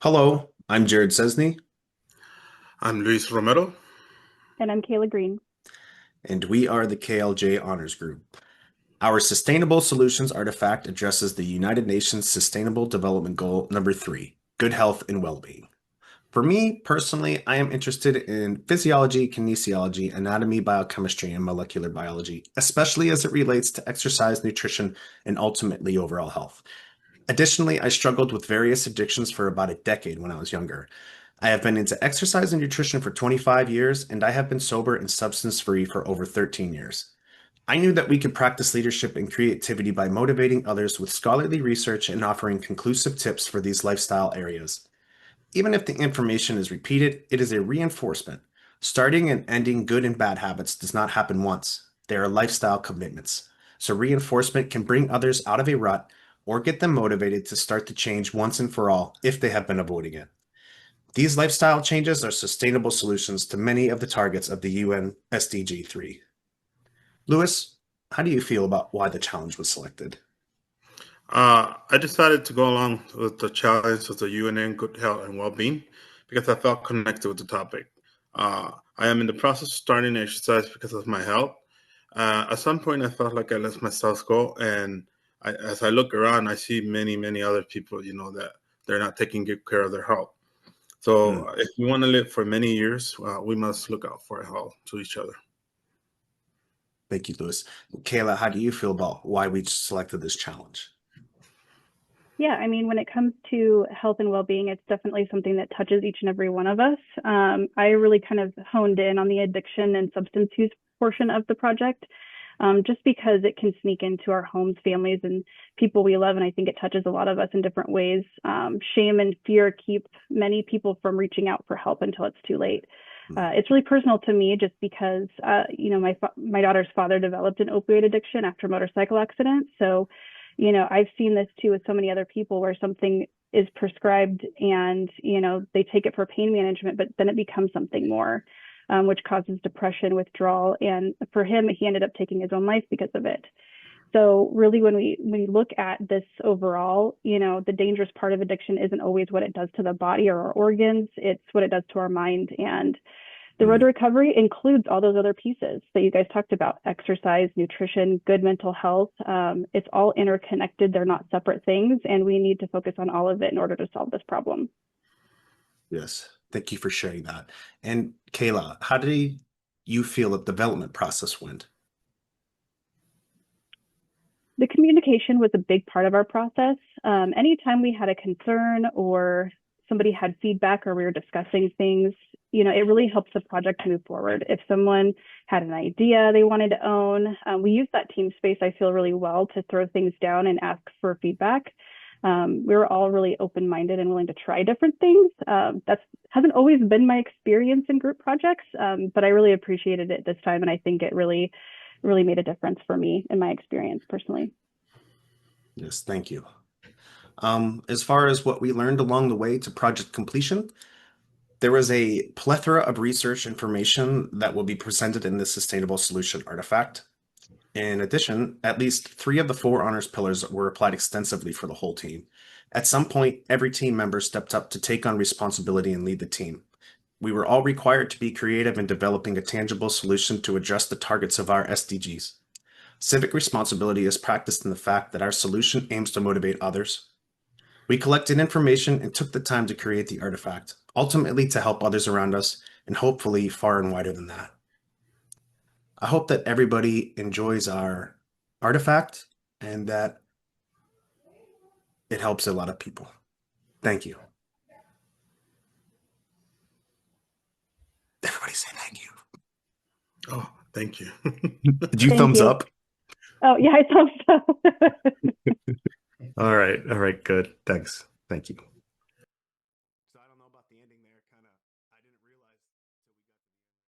Hello, I'm Jared Cesny, I'm Luis Romero. And I'm Kayla Green. and we are the KLJ Honors Group. Our Sustainable Solutions artifact addresses the United Nations Sustainable Development Goal number 3, good health and well-being. For me, personally, I am interested in physiology, kinesiology, anatomy, biochemistry, and molecular biology, especially as it relates to exercise, nutrition, and ultimately overall health. Additionally, I struggled with various addictions for about a decade when I was younger. I have been into exercise and nutrition for 25 years, and I have been sober and substance free for over 13 years. I knew that we could practice leadership and creativity by motivating others with scholarly research and offering conclusive tips for these lifestyle areas. Even if the information is repeated, it is a reinforcement. Starting and ending good and bad habits does not happen once. They are lifestyle commitments. So reinforcement can bring others out of a rut or get them motivated to start the change once and for all if they have been avoiding it. These lifestyle changes are sustainable solutions to many of the targets of the UN SDG 3. Lewis, how do you feel about why the challenge was selected? I decided to go along with the challenge of the UNN Good Health and Well-being because I felt connected with the topic. I am in the process of starting exercise because of my health. At some point, I felt like I let myself go, and as I look around, I see many, many other people, that they're not taking good care of their health. Hmm. So, if we want to live for many years, we must look out for our health to each other. Thank you, Lewis. Kayla, how do you feel about why we selected this challenge? Yeah, I mean, when it comes to health and well-being, it's definitely something that touches each and every one of us. I really kind of honed in on the addiction and substance use portion of the project, just because it can sneak into our homes, families, and people we love. And I think it touches a lot of us in different ways. Shame and fear keep many people from reaching out for help until it's too late. It's really personal to me just because, my daughter's father developed an opioid addiction after a motorcycle accident. So, I've seen this too with so many other people where something is prescribed and, they take it for pain management, but then it becomes something more, which causes depression, withdrawal. And for him, he ended up taking his own life because of it. So really, when we look at this overall, the dangerous part of addiction isn't always what it does to the body or our organs. It's what it does to our mind. And the road to recovery includes all those other pieces that you guys talked about: exercise, nutrition, good mental health. It's all interconnected. They're not separate things. And we need to focus on all of it in order to solve this problem. Yes, thank you for sharing that. And Kayla, how did you feel the development process went? The communication was a big part of our process. Anytime we had a concern or somebody had feedback or we were discussing things, it really helps the project move forward. If someone had an idea they wanted to own, we use that team space, I feel, really well to throw things down and ask for feedback. We were all really open-minded and willing to try different things. That hasn't always been my experience in group projects, but I really appreciated it this time, and I think it really really made a difference for me in my experience personally. Yes, thank you. As far as what we learned along the way to project completion, there was a plethora of research information that will be presented in the Sustainable Solution artifact. In addition, at least 3 of the 4 honors pillars were applied extensively for the whole team. At some point, every team member stepped up to take on responsibility and lead the team. We were all required to be creative in developing a tangible solution to address the targets of our SDGs. Civic responsibility is practiced in the fact that our solution aims to motivate others. We collected information and took the time to create the artifact, ultimately to help others around us, and hopefully far and wider than that. I hope that everybody enjoys our artifact and that it helps a lot of people. Thank you. Everybody say thank you. Oh, thank you. Did you Thank thumbs you. up? Oh, yeah, I thought so. All right. All right. Good. Thanks. Thank you.